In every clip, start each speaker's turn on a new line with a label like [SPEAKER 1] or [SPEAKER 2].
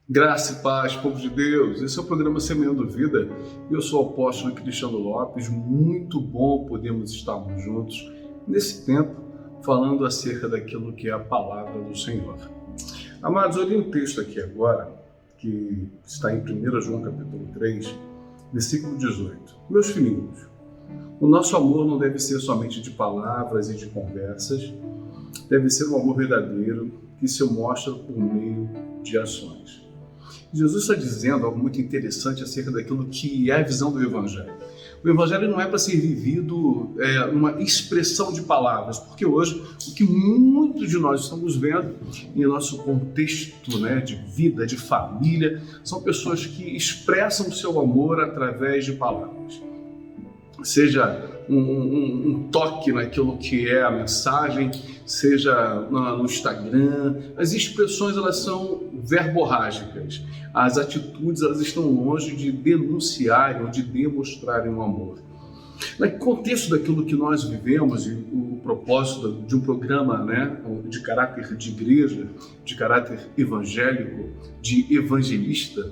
[SPEAKER 1] Graça e paz, povo de Deus. Esse é o programa Semeando Vida. Eu sou o apóstolo Cristiano Lopes. Muito bom podermos estarmos juntos nesse tempo falando acerca daquilo que é a palavra do Senhor. Amados, eu li um texto aqui agora que está em 1 João capítulo 3, versículo 18. Meus filhinhos, o nosso amor não deve ser somente de palavras e de conversas, deve ser um amor verdadeiro que se mostra por meio de ações. Jesus está dizendo algo muito interessante acerca daquilo que é a visão do Evangelho. O Evangelho não é para ser vivido numa expressão de palavras, porque hoje o que muitos de nós estamos vendo em nosso contexto de vida, de família, são pessoas que expressam o seu amor através de palavras. Seja um toque naquilo que é a mensagem, seja no Instagram, as expressões elas são verborrágicas, as atitudes elas estão longe de denunciarem ou de demonstrarem o amor. No contexto daquilo que nós vivemos e o propósito de um programa de caráter de igreja, de caráter evangélico, de evangelista,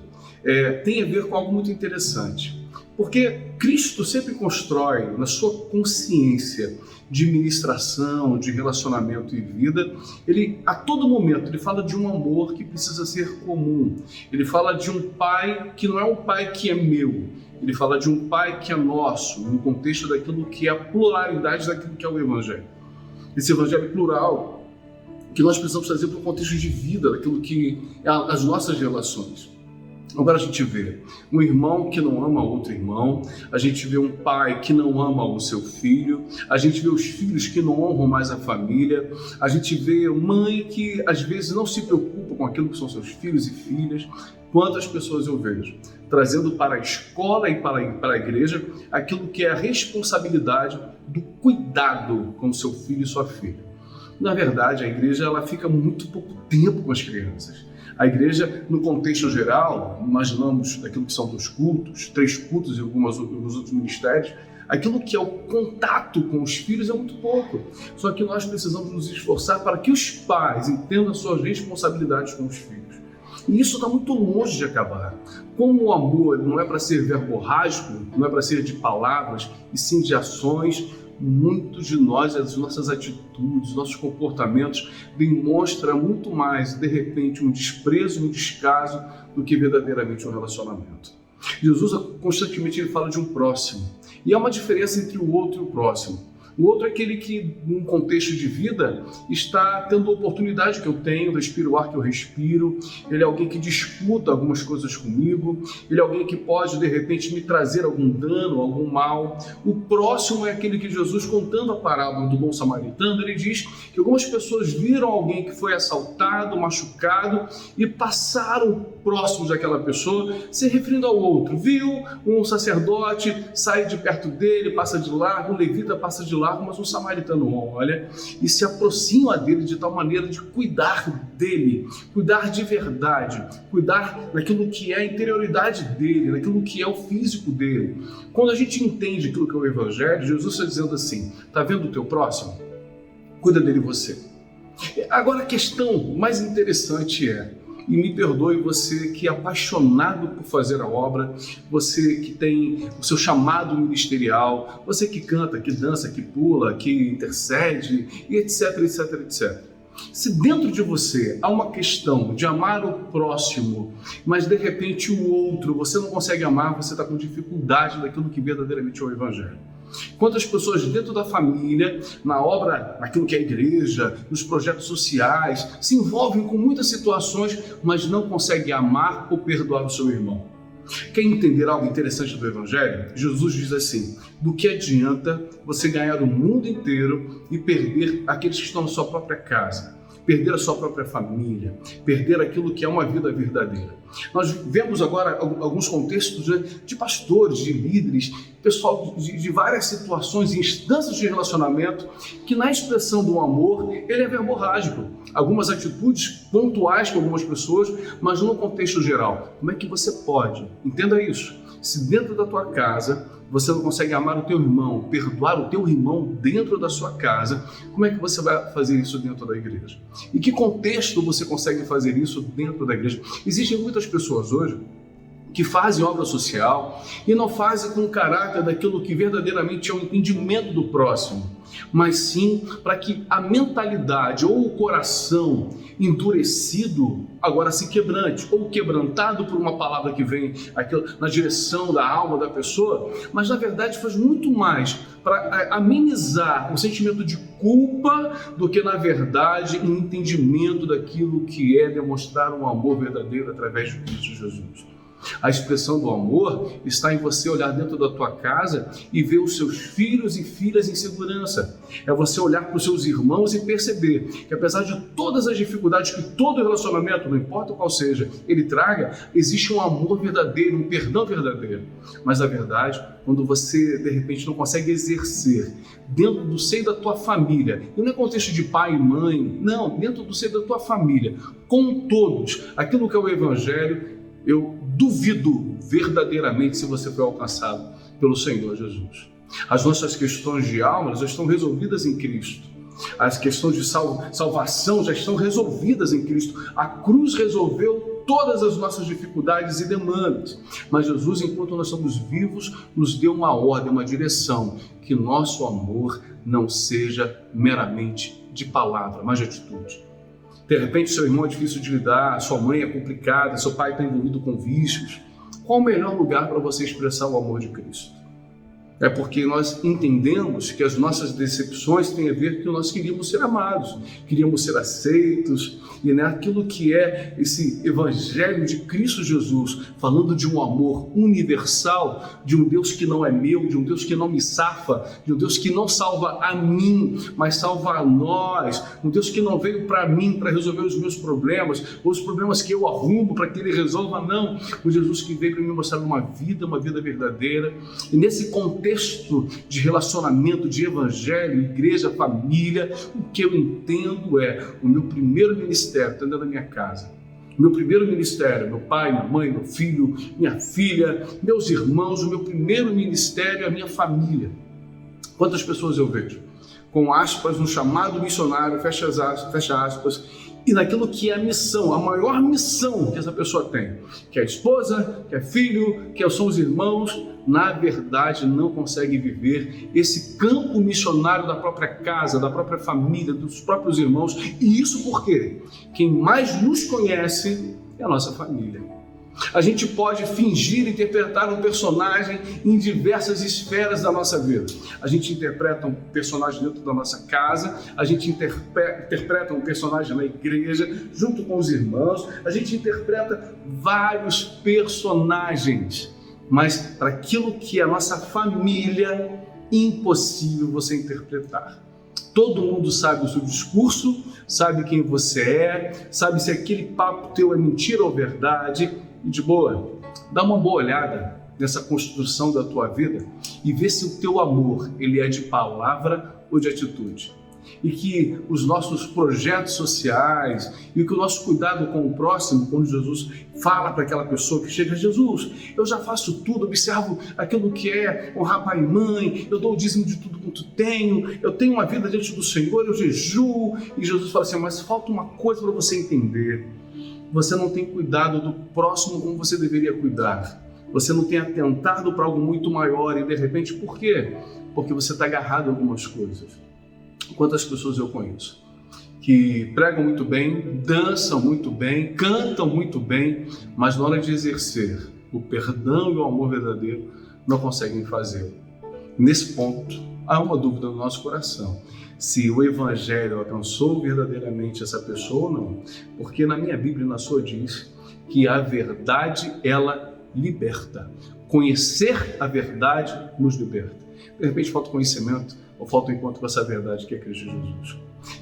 [SPEAKER 1] tem a ver com algo muito interessante. Porque Cristo sempre constrói na sua consciência de ministração, de relacionamento e vida, ele a todo momento ele fala de um amor que precisa ser comum. Ele fala de um pai que não é um pai que é meu, ele fala de um pai que é nosso, no contexto daquilo que é a pluralidade daquilo que é o Evangelho. Esse Evangelho plural que nós precisamos trazer para o contexto de vida, daquilo que é as nossas relações. Agora a gente vê um irmão que não ama outro irmão, a gente vê um pai que não ama o seu filho, a gente vê os filhos que não honram mais a família, a gente vê mãe que às vezes não se preocupa com aquilo que são seus filhos e filhas. Quantas pessoas eu vejo trazendo para a escola e para a igreja aquilo que é a responsabilidade do cuidado com o seu filho e sua filha. Na verdade, a igreja ela fica muito pouco tempo com as crianças. A igreja, no contexto geral, imaginamos aquilo que são 2 cultos, 3 cultos e alguns outros ministérios, aquilo que é o contato com os filhos é muito pouco. Só que nós precisamos nos esforçar para que os pais entendam as suas responsabilidades com os filhos. E isso está muito longe de acabar. Como o amor não é para ser verborrágico, não é para ser de palavras, e sim de ações, muitos de nós, as nossas atitudes, nossos comportamentos demonstram muito mais, de repente, um desprezo, um descaso do que verdadeiramente um relacionamento. Jesus constantemente ele fala de um próximo, e há uma diferença entre o outro e o próximo. O outro é aquele que, num contexto de vida, está tendo a oportunidade que eu tenho, respiro o ar que eu respiro. Ele é alguém que disputa algumas coisas comigo. Ele é alguém que pode, de repente, me trazer algum dano, algum mal. O próximo é aquele que Jesus, contando a parábola do bom samaritano, ele diz que algumas pessoas viram alguém que foi assaltado, machucado e passaram próximos daquela pessoa, se referindo ao outro. Viu um sacerdote, sai de perto dele, passa de largo, um levita passa de largo, mas um samaritano olha e se aproxima dele de tal maneira de cuidar dele, cuidar de verdade, cuidar daquilo que é a interioridade dele, daquilo que é o físico dele. Quando a gente entende aquilo que é o Evangelho, Jesus está dizendo assim: está vendo o teu próximo? Cuida dele você. Agora a questão mais interessante e me perdoe você que é apaixonado por fazer a obra, você que tem o seu chamado ministerial, você que canta, que dança, que pula, que intercede, e etc, etc, etc. Se dentro de você há uma questão de amar o próximo, mas de repente o outro você não consegue amar, você está com dificuldade daquilo que verdadeiramente é o Evangelho. Quantas pessoas dentro da família, na obra, naquilo que é a igreja, nos projetos sociais, se envolvem com muitas situações, mas não conseguem amar ou perdoar o seu irmão. Quer entender algo interessante do Evangelho? Jesus diz assim: do que adianta você ganhar o mundo inteiro e perder aqueles que estão na sua própria casa? Perder a sua própria família, perder aquilo que é uma vida verdadeira. Nós vemos agora alguns contextos de pastores, de líderes, pessoal de várias situações, instâncias de relacionamento, que na expressão do amor, ele é verborrágico. Algumas atitudes pontuais com algumas pessoas, mas no contexto geral. Como é que você pode, entenda isso, Se dentro da tua casa você não consegue amar o teu irmão, perdoar o teu irmão dentro da sua casa, como é que você vai fazer isso dentro da igreja? Em que contexto você consegue fazer isso dentro da igreja? Existem muitas pessoas hoje que fazem obra social e não fazem com o caráter daquilo que verdadeiramente é o entendimento do próximo, mas sim para que a mentalidade ou o coração endurecido agora se quebrante, ou quebrantado por uma palavra que vem na direção da alma da pessoa, mas na verdade faz muito mais para amenizar o sentimento de culpa do que na verdade um entendimento daquilo que é demonstrar um amor verdadeiro através de Cristo Jesus. A expressão do amor está em você olhar dentro da tua casa e ver os seus filhos e filhas em segurança. É você olhar para os seus irmãos e perceber que apesar de todas as dificuldades que todo relacionamento, não importa qual seja, ele traga, existe um amor verdadeiro, um perdão verdadeiro. Mas a verdade, quando você de repente não consegue exercer dentro do seio da tua família, e não é contexto de pai e mãe, não, dentro do seio da tua família, com todos, aquilo que é o Evangelho, eu duvido verdadeiramente se você foi alcançado pelo Senhor Jesus. As nossas questões de alma já estão resolvidas em Cristo. As questões de salvação já estão resolvidas em Cristo. A cruz resolveu todas as nossas dificuldades e demandas. Mas Jesus, enquanto nós estamos vivos, nos deu uma ordem, uma direção, que nosso amor não seja meramente de palavra, mas de atitude. De repente seu irmão é difícil de lidar, sua mãe é complicada, seu pai está envolvido com vícios. Qual o melhor lugar para você expressar o amor de Cristo? É porque nós entendemos que as nossas decepções têm a ver com que nós queríamos ser amados, queríamos ser aceitos, e naquilo que é esse Evangelho de Cristo Jesus, falando de um amor universal, de um Deus que não é meu, de um Deus que não me safa, de um Deus que não salva a mim, mas salva a nós, um Deus que não veio para mim para resolver os meus problemas, ou os problemas que eu arrumo para que Ele resolva, não. O Jesus que veio para me mostrar uma vida verdadeira, e nesse contexto de relacionamento, de evangelho, igreja, família, o que eu entendo é o meu primeiro ministério está dentro da minha casa. O meu primeiro ministério, meu pai, minha mãe, meu filho, minha filha, meus irmãos, o meu primeiro ministério é a minha família. Quantas pessoas eu vejo com aspas, um chamado missionário, fecha aspas, e naquilo que é a missão, a maior missão que essa pessoa tem, que é a esposa, que é filho, que são os irmãos, na verdade não consegue viver esse campo missionário da própria casa, da própria família, dos próprios irmãos. E isso porque quem mais nos conhece é a nossa família. A gente pode fingir interpretar um personagem em diversas esferas da nossa vida. A gente interpreta um personagem dentro da nossa casa, a gente interpreta um personagem na igreja, junto com os irmãos, a gente interpreta vários personagens, mas para aquilo que é a nossa família, impossível você interpretar. Todo mundo sabe o seu discurso, sabe quem você é, sabe se aquele papo teu é mentira ou verdade. E de boa, dá uma boa olhada nessa construção da tua vida e vê se o teu amor ele é de palavra ou de atitude. E que os nossos projetos sociais e que o nosso cuidado com o próximo, quando Jesus fala para aquela pessoa que chega, Jesus, eu já faço tudo, observo aquilo que é honrar pai e mãe, eu dou o dízimo de tudo quanto tenho, eu tenho uma vida diante do Senhor, eu jejuo. E Jesus fala assim, mas falta uma coisa para você entender. Você não tem cuidado do próximo como você deveria cuidar. Você não tem atentado para algo muito maior e de repente, por quê? Porque você está agarrado a algumas coisas. Quantas pessoas eu conheço que pregam muito bem, dançam muito bem, cantam muito bem, mas na hora de exercer o perdão e o amor verdadeiro, não conseguem fazê-lo. Nesse ponto, há uma dúvida no nosso coração. Se o Evangelho alcançou verdadeiramente essa pessoa ou não. Porque na minha Bíblia, na sua, diz que a verdade, ela liberta. Conhecer a verdade nos liberta. De repente falta conhecimento ou falta um encontro com essa verdade que é Cristo Jesus.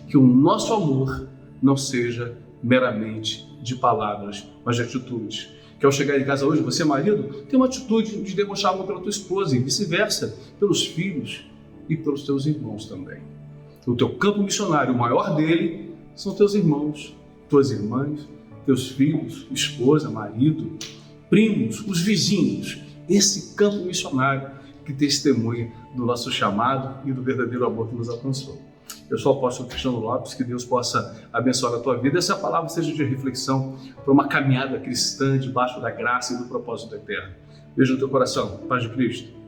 [SPEAKER 1] Que o nosso amor não seja meramente de palavras, mas de atitudes. Que ao chegar em casa hoje, você, marido, tem uma atitude de demonstrar amor pela tua esposa e vice-versa, pelos filhos e pelos teus irmãos também. O teu campo missionário, o maior dele, são teus irmãos, tuas irmãs, teus filhos, esposa, marido, primos, os vizinhos. esse campo missionário que testemunha do nosso chamado e do verdadeiro amor que nos alcançou. Eu sou o apóstolo Cristiano Lopes, que Deus possa abençoar a tua vida. Essa palavra seja de reflexão para uma caminhada cristã debaixo da graça e do propósito eterno. Beijo no teu coração. Paz de Cristo.